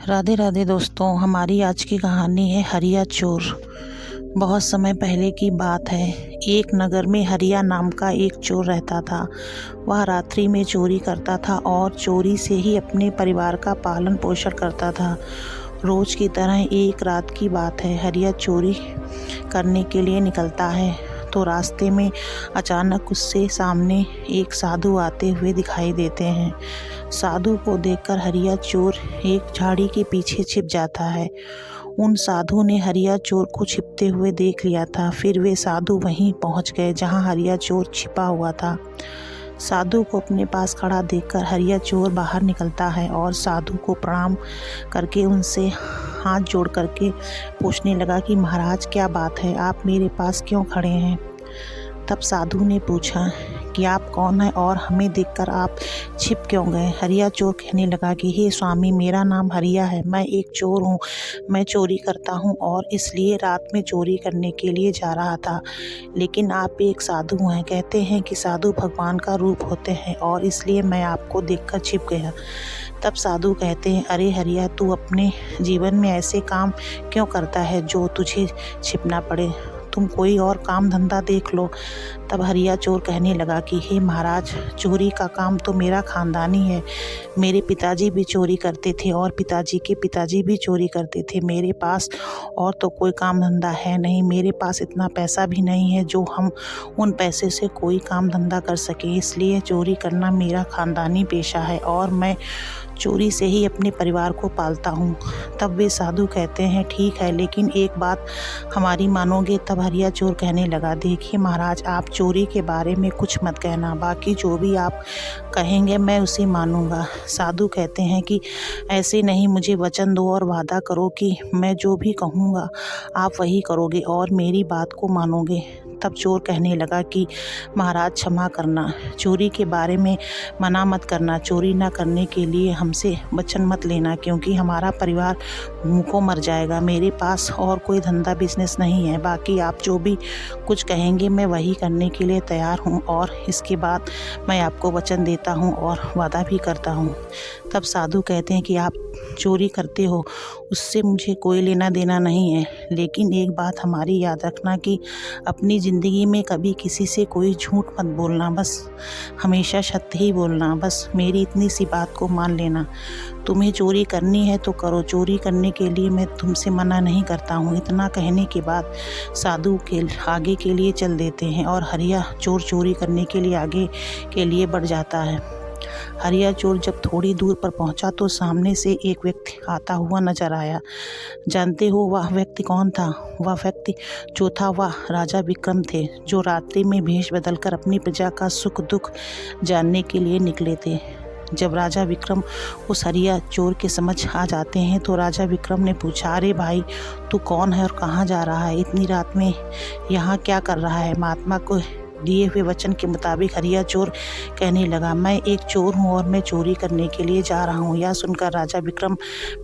राधे राधे दोस्तों, हमारी आज की कहानी है हरिया चोर। बहुत समय पहले की बात है। एक नगर में हरिया नाम का एक चोर रहता था। वह रात्रि में चोरी करता था और चोरी से ही अपने परिवार का पालन पोषण करता था। रोज की तरह एक रात की बात है। हरिया चोरी करने के लिए निकलता है तो रास्ते में अचानक उससे सामने एक साधु आते हुए दिखाई देते हैं। साधु को देखकर हरिया चोर एक झाड़ी के पीछे छिप जाता है। उन साधु ने हरिया चोर को छिपते हुए देख लिया था। फिर वे साधु वहीं पहुंच गए जहां हरिया चोर छिपा हुआ था। साधु को अपने पास खड़ा देखकर हरिया चोर बाहर निकलता है और साधु को प्रणाम करके उनसे हाथ जोड़ करके पूछने लगा कि महाराज, क्या बात है, आप मेरे पास क्यों खड़े हैं। तब साधु ने पूछा कि आप कौन हैं और हमें देखकर आप छिप क्यों गए। हरिया चोर कहने लगा कि हे स्वामी, मेरा नाम हरिया है, मैं एक चोर हूँ। मैं चोरी करता हूँ और इसलिए रात में चोरी करने के लिए जा रहा था। लेकिन आप एक साधु हैं, कहते हैं कि साधु भगवान का रूप होते हैं और इसलिए मैं आपको देखकर छिप गया। तब साधु कहते हैं, अरे हरिया, तू अपने जीवन में ऐसे काम क्यों करता है जो तुझे छिपना पड़े। तुम कोई और काम धंधा देख लो। तब हरिया चोर कहने लगा कि हे महाराज, चोरी का काम तो मेरा खानदानी है। मेरे पिताजी भी चोरी करते थे और पिताजी के पिताजी भी चोरी करते थे। मेरे पास और तो कोई काम धंधा है नहीं। मेरे पास इतना पैसा भी नहीं है जो हम उन पैसे से कोई काम धंधा कर सकें। इसलिए चोरी करना मेरा खानदानी पेशा है और मैं चोरी से ही अपने परिवार को पालता हूँ। तब वे साधु कहते हैं, ठीक है, लेकिन एक बात हमारी मानोगे। तब हरिया चोर कहने लगा, देखिए महाराज, आप चोरी के बारे में कुछ मत कहना, बाकी जो भी आप कहेंगे मैं उसे मानूंगा। साधु कहते हैं कि ऐसे नहीं, मुझे वचन दो और वादा करो कि मैं जो भी कहूँगा आप वही करोगे और मेरी बात को मानोगे। तब चोर कहने लगा कि महाराज क्षमा करना, चोरी के बारे में मना मत करना। चोरी ना करने के लिए हमसे वचन मत लेना, क्योंकि हमारा परिवार भूखों मर जाएगा। मेरे पास और कोई धंधा बिजनेस नहीं है। बाकी आप जो भी कुछ कहेंगे मैं वही करने के लिए तैयार हूँ और इसके बाद मैं आपको वचन देता हूँ और वादा भी करता हूँ। तब साधु कहते हैं कि आप चोरी करते हो उससे मुझे कोई लेना देना नहीं है, लेकिन एक बात हमारी याद रखना कि अपनी ज़िंदगी में कभी किसी से कोई झूठ मत बोलना, बस हमेशा सत्य ही बोलना। बस मेरी इतनी सी बात को मान लेना। तुम्हें चोरी करनी है तो करो, चोरी करने के लिए मैं तुमसे मना नहीं करता हूँ। इतना कहने के बाद साधु के आगे के लिए चल देते हैं और हरिया चोर चोरी करने के लिए आगे के लिए बढ़ जाता है। हरिया चोर जब थोड़ी दूर पर पहुंचा तो सामने से एक व्यक्ति आता हुआ नजर आया। जानते हो वह व्यक्ति कौन था? वह व्यक्ति जो था वह राजा विक्रम थे, जो रात्रि में भेष बदलकर अपनी प्रजा का सुख दुख जानने के लिए निकले थे। जब राजा विक्रम उस हरिया चोर के समझ आ जाते हैं तो राजा विक्रम ने पूछा, अरे भाई, तू कौन है और कहाँ जा रहा है? इतनी रात में यहाँ क्या कर रहा है? महात्मा को दिए हुए वचन के मुताबिक हरिया चोर कहने लगा, मैं एक चोर हूँ और मैं चोरी करने के लिए जा रहा हूँ। यह सुनकर राजा विक्रम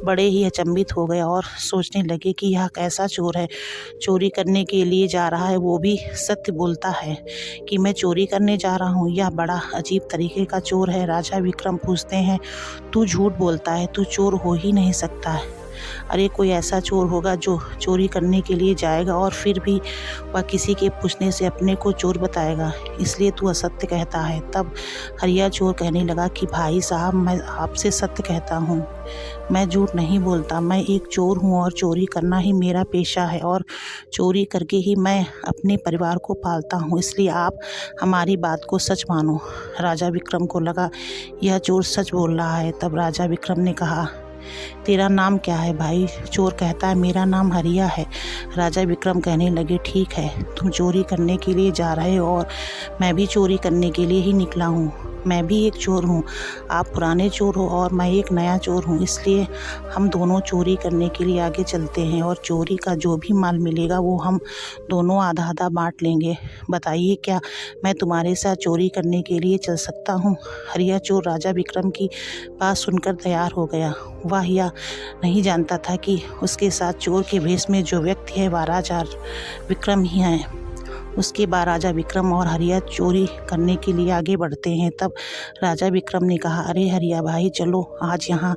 बड़े ही अचंभित हो गए और सोचने लगे कि यह कैसा चोर है, चोरी करने के लिए जा रहा है, वो भी सत्य बोलता है कि मैं चोरी करने जा रहा हूँ। यह बड़ा अजीब तरीके का चोर है। राजा विक्रम पूछते हैं, तू झूठ बोलता है, तू चोर हो ही नहीं सकता है। अरे कोई ऐसा चोर होगा जो चोरी करने के लिए जाएगा और फिर भी वह किसी के पूछने से अपने को चोर बताएगा, इसलिए तू असत्य कहता है। तब हरिया चोर कहने लगा कि भाई साहब, मैं आपसे सत्य कहता हूँ, मैं झूठ नहीं बोलता। मैं एक चोर हूँ और चोरी करना ही मेरा पेशा है और चोरी करके ही मैं अपने परिवार को पालता हूँ, इसलिए आप हमारी बात को सच मानो। राजा विक्रम को लगा यह चोर सच बोल रहा है। तब राजा विक्रम ने कहा, तेरा नाम क्या है भाई? चोर कहता है, मेरा नाम हरिया है। राजा विक्रम कहने लगे, ठीक है, तुम चोरी करने के लिए जा रहे हो और मैं भी चोरी करने के लिए ही निकला हूँ। मैं भी एक चोर हूँ, आप पुराने चोर हो और मैं एक नया चोर हूँ, इसलिए हम दोनों चोरी करने के लिए आगे चलते हैं और चोरी का जो भी माल मिलेगा वो हम दोनों आधा आधा बांट लेंगे। बताइए, क्या मैं तुम्हारे साथ चोरी करने के लिए चल सकता हूँ? हरिया चोर राजा विक्रम की बात सुनकर तैयार हो गया। वह यह नहीं जानता था कि उसके साथ चोर के भेष में जो व्यक्ति है वह राजा विक्रम ही हैं। उसके बाद राजा विक्रम और हरिया चोरी करने के लिए आगे बढ़ते हैं। तब राजा विक्रम ने कहा, अरे हरिया भाई चलो आज यहाँ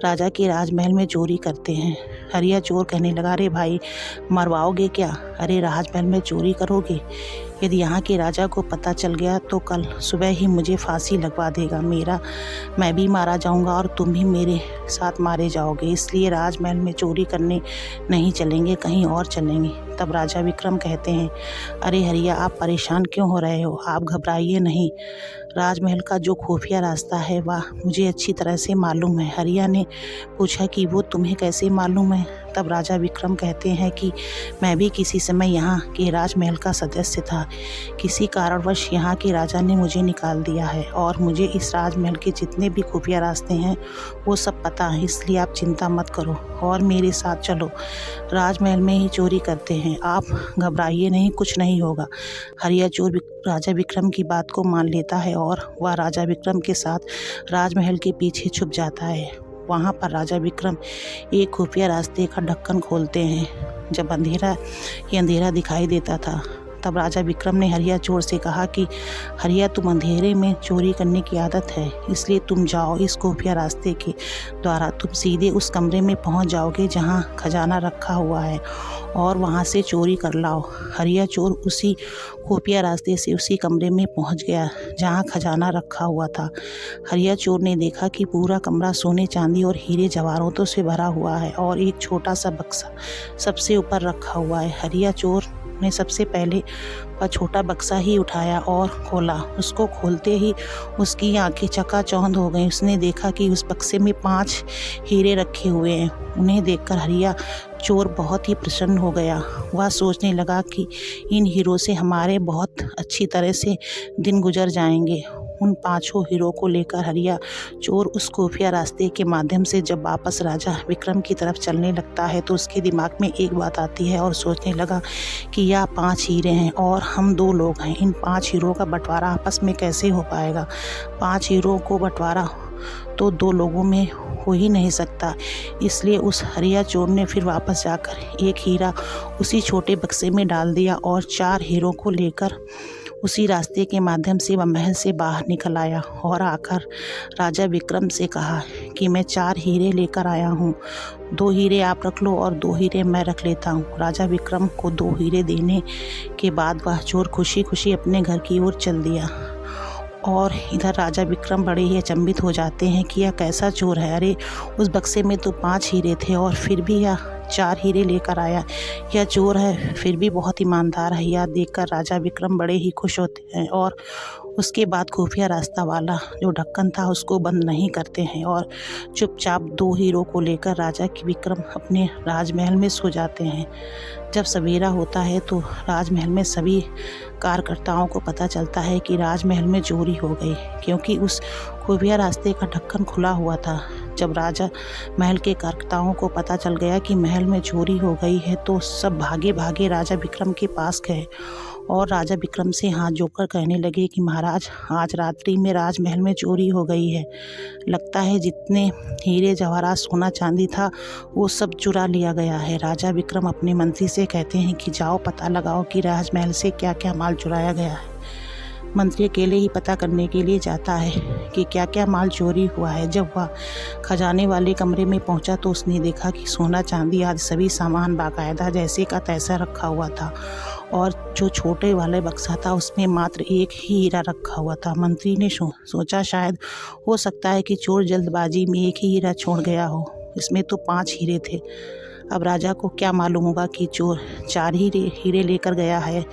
राजा के राजमहल में चोरी करते हैं। हरिया चोर कहने लगा, अरे भाई मरवाओगे क्या? अरे राजमहल में चोरी करोगे? यदि यहाँ के राजा को पता चल गया तो कल सुबह ही मुझे फांसी लगवा देगा। मैं भी मारा जाऊँगा और तुम भी मेरे साथ मारे जाओगे, इसलिए राजमहल में चोरी करने नहीं चलेंगे, कहीं और चलेंगे। तब राजा विक्रम कहते हैं, अरे हरिया आप परेशान क्यों हो रहे हो? आप घबराइए नहीं, राजमहल का जो खुफिया रास्ता है वह मुझे अच्छी तरह से मालूम है। हरिया ने पूछा कि वो तुम्हें कैसे मालूम है? तब राजा विक्रम कहते हैं कि मैं भी किसी समय यहाँ के राजमहल का सदस्य था। किसी कारणवश यहाँ के राजा ने मुझे निकाल दिया है और मुझे इस राजमहल के जितने भी खुफिया रास्ते हैं वो सब पता है, इसलिए आप चिंता मत करो और मेरे साथ चलो, राजमहल में ही चोरी करते हैं। आप घबराइए नहीं, कुछ नहीं होगा। हरिया चोर राजा विक्रम की बात को मान लेता है और वह राजा विक्रम के साथ राजमहल के पीछे छुप जाता है। वहाँ पर राजा विक्रम एक खुफिया रास्ते का ढक्कन खोलते हैं। जब अंधेरा दिखाई देता था तब राजा विक्रम ने हरिया चोर से कहा कि हरिया तुम अंधेरे में चोरी करने की आदत है, इसलिए तुम जाओ इस खुफिया रास्ते के द्वारा तुम सीधे उस कमरे में पहुंच जाओगे जहां खजाना रखा हुआ है और वहां से चोरी कर लाओ। हरिया चोर उसी खुफिया रास्ते से उसी कमरे में पहुंच गया जहां खजाना रखा हुआ था। हरिया चोर ने देखा कि पूरा कमरा सोने चांदी और हीरे जवाहरातों से भरा हुआ है और एक छोटा सा बक्सा सबसे ऊपर रखा हुआ है। हरिया चोर ने सबसे पहले वह छोटा बक्सा ही उठाया और खोला। उसको खोलते ही उसकी आंखें चकाचौंध हो गईं। उसने देखा कि उस बक्से में 5 हीरे रखे हुए हैं। उन्हें देखकर हरिया चोर बहुत ही प्रसन्न हो गया। वह सोचने लगा कि इन हीरों से हमारे बहुत अच्छी तरह से दिन गुजर जाएंगे। उन 5 हीरों को लेकर हरिया चोर उस खुफिया रास्ते के माध्यम से जब वापस राजा विक्रम की तरफ चलने लगता है तो उसके दिमाग में एक बात आती है और सोचने लगा कि यह 5 हीरे हैं और हम 2 लोग हैं। इन 5 हीरों का बंटवारा आपस में कैसे हो पाएगा? 5 हीरों को बंटवारा तो 2 लोगों में हो ही नहीं सकता। इसलिए उस हरिया चोर ने फिर वापस जाकर एक हीरा उसी छोटे बक्से में डाल दिया और 4 हीरों को लेकर उसी रास्ते के माध्यम से वह महल से बाहर निकल आया और आकर राजा विक्रम से कहा कि मैं 4 हीरे लेकर आया हूँ, 2 हीरे आप रख लो और 2 हीरे मैं रख लेता हूँ। राजा विक्रम को 2 हीरे देने के बाद वह चोर खुशी खुशी अपने घर की ओर चल दिया। और इधर राजा विक्रम बड़े ही अचंभित हो जाते हैं कि यह कैसा चोर है? अरे उस बक्से में तो 5 हीरे थे और फिर भी यह 4 हीरे लेकर आया। यह चोर है, फिर भी बहुत ईमानदार है। यह देखकर राजा विक्रम बड़े ही खुश होते हैं और उसके बाद खुफिया रास्ता वाला जो ढक्कन था उसको बंद नहीं करते हैं और चुपचाप 2 हीरों को लेकर राजा विक्रम अपने राजमहल में सो जाते हैं। जब सवेरा होता है तो राजमहल में सभी कार्यकर्ताओं को पता चलता है कि राजमहल में चोरी हो गई, क्योंकि उस खुफिया रास्ते का ढक्कन खुला हुआ था। जब राजा महल के कार्यकर्ताओं को पता चल गया कि महल में चोरी हो गई है तो सब भागे भागे राजा विक्रम के पास गए और राजा विक्रम से हाथ जोड़कर कहने लगे कि महाराज, आज रात्रि में राजमहल में चोरी हो गई है। लगता है जितने हीरे जवाहरात सोना चांदी था वो सब चुरा लिया गया है। राजा विक्रम अपने मंत्री से कहते हैं कि जाओ पता लगाओ कि राजमहल से क्या क्या माल चुराया गया है। मंत्री अकेले ही पता करने के लिए जाता है कि क्या क्या माल चोरी हुआ है। जब वह खजाने वाले कमरे में पहुंचा तो उसने देखा कि सोना चांदी आदि सभी सामान बाकायदा जैसे का तैसा रखा हुआ था और जो छोटे वाले बक्सा था उसमें मात्र एक ही हीरा रखा हुआ था। मंत्री ने सोचा शायद हो सकता है कि चोर जल्दबाजी में एक ही हीरा छोड़ गया हो, इसमें तो 5 हीरे थे। अब राजा को क्या मालूम होगा कि चोर 4 हीरे लेकर गया है,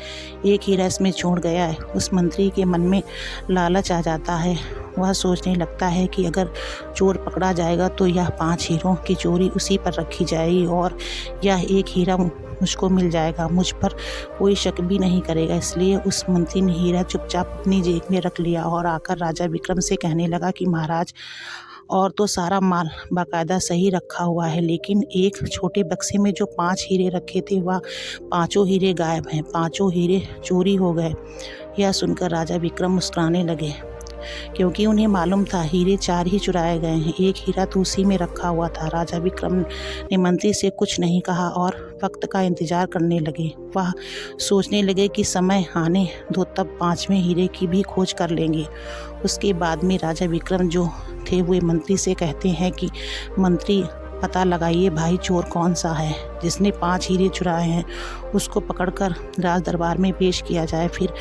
एक हीरा इसमें छोड़ गया है। उस मंत्री के मन में लालच आ जाता है। वह सोचने लगता है कि अगर चोर पकड़ा जाएगा तो यह 5 हीरों की चोरी उसी पर रखी जाएगी और यह एक हीरा मुझको मिल जाएगा, मुझ पर कोई शक भी नहीं करेगा। इसलिए उस मंत्री ने हीरा चुपचाप अपनी जेब में रख लिया और आकर राजा विक्रम से कहने लगा कि महाराज, और तो सारा माल बाकायदा सही रखा हुआ है, लेकिन एक छोटे बक्से में जो 5 हीरे रखे थे वह 5 हीरे गायब हैं, 5 हीरे चोरी हो गए। यह सुनकर राजा विक्रम मुस्कुराने लगे। क्योंकि उन्हें मालूम था हीरे 4 ही चुराए गए हैं, एक हीरा तो उसी में रखा हुआ था। राजा विक्रम ने मंत्री से कुछ नहीं कहा और वक्त का इंतजार करने लगे। वह सोचने लगे कि समय आने दो, तब 5वें हीरे की भी खोज कर लेंगे। उसके बाद में राजा विक्रम जो थे वे मंत्री से कहते हैं कि मंत्री, पता लगाइए भाई, चोर कौन सा है जिसने 5 हीरे चुराए हैं। उसको पकड़कर राज दरबार में पेश किया जाए, फिर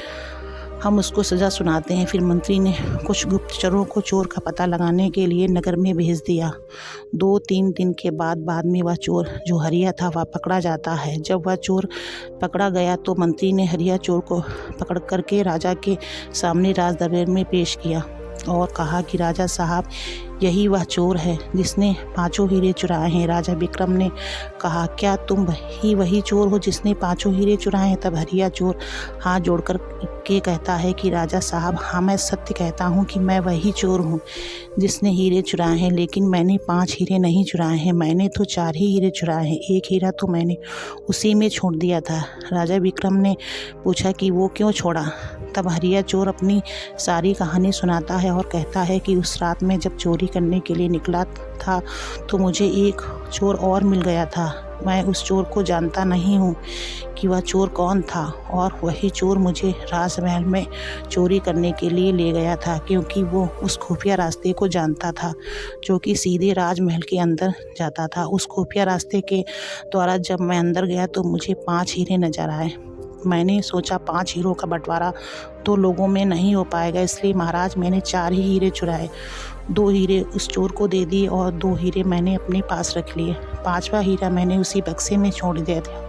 हम उसको सज़ा सुनाते हैं। फिर मंत्री ने कुछ गुप्तचरों को चोर का पता लगाने के लिए नगर में भेज दिया। 2-3 दिन के बाद में वह चोर जो हरिया था वह पकड़ा जाता है। जब वह चोर पकड़ा गया तो मंत्री ने हरिया चोर को पकड़ करके राजा के सामने राज दरबार में पेश किया और कहा कि राजा साहब, यही वह चोर है जिसने 5 हीरे चुराए हैं। राजा विक्रम ने कहा, क्या तुम वही चोर हो जिसने 5 हीरे चुराए हैं? तब हरिया चोर हाथ जोड़कर के कहता है कि राजा साहब, हाँ, मैं सत्य कहता हूँ कि मैं वही चोर हूँ जिसने हीरे चुराए हैं, लेकिन मैंने 5 हीरे नहीं चुराए हैं, मैंने तो 4 ही हीरे चुराए हैं। एक हीरा तो मैंने उसी में छोड़ दिया था। राजा विक्रम ने पूछा कि वो क्यों छोड़ा? तब हरिया चोर अपनी सारी कहानी सुनाता है और कहता है कि उस रात में जब चोरी करने के लिए निकला था तो मुझे एक चोर और मिल गया था। मैं उस चोर को जानता नहीं हूँ कि वह चोर कौन था, और वही चोर मुझे राजमहल में चोरी करने के लिए ले गया था, क्योंकि वो उस खुफिया रास्ते को जानता था जो कि सीधे राजमहल के अंदर जाता था। उस खुफिया रास्ते के द्वारा जब मैं अंदर गया तो मुझे 5 हीरे नजर आए। मैंने सोचा 5 हीरों का बंटवारा 2 लोगों में नहीं हो पाएगा, इसलिए महाराज मैंने 4 ही हीरे चुराए। 2 हीरे उस चोर को दे दिए और 2 हीरे मैंने अपने पास रख लिए। 5वां हीरा मैंने उसी बक्से में छोड़ दिया था।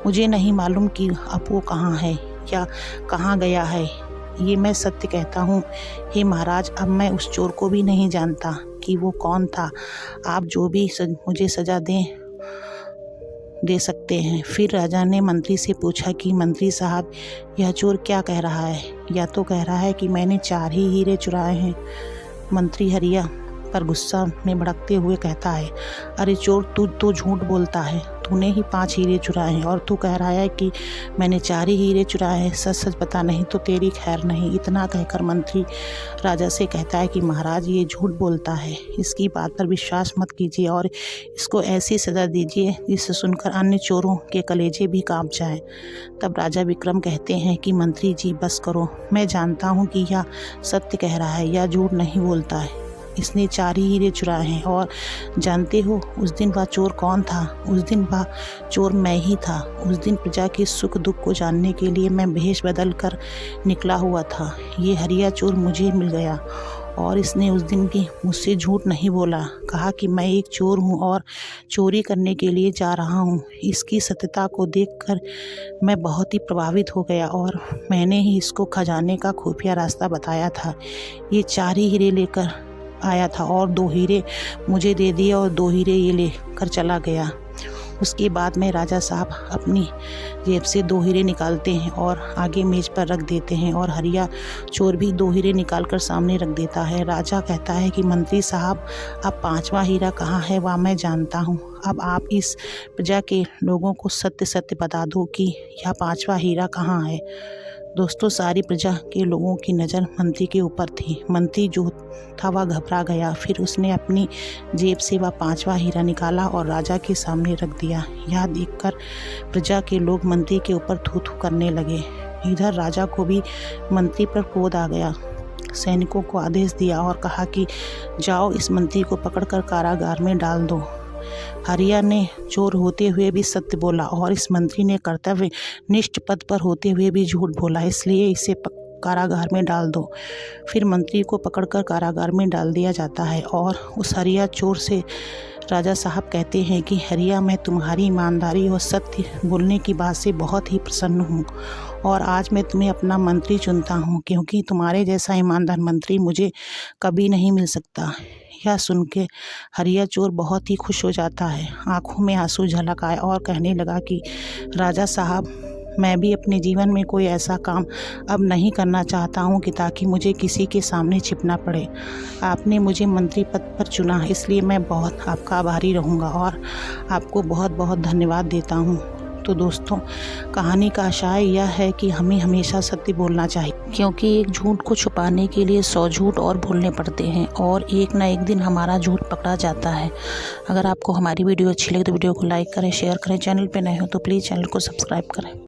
मुझे नहीं मालूम कि अब वो कहाँ है या कहाँ गया है। ये मैं सत्य कहता हूँ, हे महाराज, अब मैं उस चोर को भी नहीं जानता कि वो कौन था। आप जो भी मुझे सज़ा दे सकते हैं। फिर राजा ने मंत्री से पूछा कि मंत्री साहब, यह चोर क्या कह रहा है? या तो कह रहा है कि मैंने 4 ही हीरे चुराए हैं। मंत्री हरिया पर गुस्सा में भड़कते हुए कहता है, अरे चोर, तू तो झूठ बोलता है, तूने ही 5 हीरे चुराए हैं और तू कह रहा है कि मैंने 4 ही हीरे चुराए हैं। सच सच बता, नहीं तो तेरी खैर नहीं। इतना कहकर मंत्री राजा से कहता है कि महाराज, ये झूठ बोलता है, इसकी बात पर विश्वास मत कीजिए और इसको ऐसी सज़ा दीजिए जिससे सुनकर अन्य चोरों के कलेजे भी कांप जाएं। तब राजा विक्रम कहते हैं कि मंत्री जी बस करो, मैं जानता हूँ कि यह सत्य कह रहा है या झूठ नहीं बोलता है। इसने 4 ही हीरे चुराए हैं। और जानते हो उस दिन वह चोर कौन था? उस दिन वह चोर मैं ही था। उस दिन प्रजा के सुख दुख को जानने के लिए मैं भेष बदल कर निकला हुआ था। ये हरिया चोर मुझे मिल गया और इसने उस दिन भी मुझसे झूठ नहीं बोला। कहा कि मैं एक चोर हूँ और चोरी करने के लिए जा रहा हूँ। इसकी सत्यता को देखकर मैं बहुत ही प्रभावित हो गया और मैंने ही इसको खजाने का खुफिया रास्ता बताया था। ये 4 ही हीरे लेकर आया था और 2 हीरे मुझे दे दिए और 2 हीरे ये लेकर चला गया। उसके बाद में राजा साहब अपनी जेब से 2 हीरे निकालते हैं और आगे मेज पर रख देते हैं और हरिया चोर भी 2 हीरे निकाल कर सामने रख देता है। राजा कहता है कि मंत्री साहब, अब 5वां हीरा कहाँ है वह मैं जानता हूँ। अब आप इस प्रजा के लोगों को सत्य सत्य बता दो कि यह 5वां हीरा कहाँ है। दोस्तों, सारी प्रजा के लोगों की नज़र मंत्री के ऊपर थी। मंत्री जो था वह घबरा गया। फिर उसने अपनी जेब से वह 5वां हीरा निकाला और राजा के सामने रख दिया। यह देखकर प्रजा के लोग मंत्री के ऊपर थू थू करने लगे। इधर राजा को भी मंत्री पर क्रोध आ गया। सैनिकों को आदेश दिया और कहा कि जाओ, इस मंत्री को पकड़कर कारागार में डाल दो। हरिया ने चोर होते हुए भी सत्य बोला और इस मंत्री ने कर्तव्य निष्ठ पद पर होते हुए भी झूठ बोला, इसलिए इसे कारागार में डाल दो। फिर मंत्री को पकड़कर कारागार में डाल दिया जाता है और उस हरिया चोर से राजा साहब कहते हैं कि हरिया, मैं तुम्हारी ईमानदारी और सत्य बोलने की बात से बहुत ही प्रसन्न हूँ और आज मैं तुम्हें अपना मंत्री चुनता हूँ, क्योंकि तुम्हारे जैसा ईमानदार मंत्री मुझे कभी नहीं मिल सकता। यह सुन के हरिया चोर बहुत ही खुश हो जाता है। आंखों में आंसू झलक आए और कहने लगा कि राजा साहब, मैं भी अपने जीवन में कोई ऐसा काम अब नहीं करना चाहता हूँ कि ताकि मुझे किसी के सामने छिपना पड़े। आपने मुझे मंत्री पद पर चुना, इसलिए मैं बहुत आपका आभारी रहूँगा और आपको बहुत बहुत धन्यवाद देता हूँ। तो दोस्तों, कहानी का आशय यह है कि हमें हमेशा सत्य बोलना चाहिए, क्योंकि एक झूठ को छुपाने के लिए 100 झूठ और बोलने पड़ते हैं और एक ना एक दिन हमारा झूठ पकड़ा जाता है। अगर आपको हमारी वीडियो अच्छी लगे तो वीडियो को लाइक करें, शेयर करें। चैनल पे नए हो तो प्लीज़ चैनल को सब्सक्राइब करें।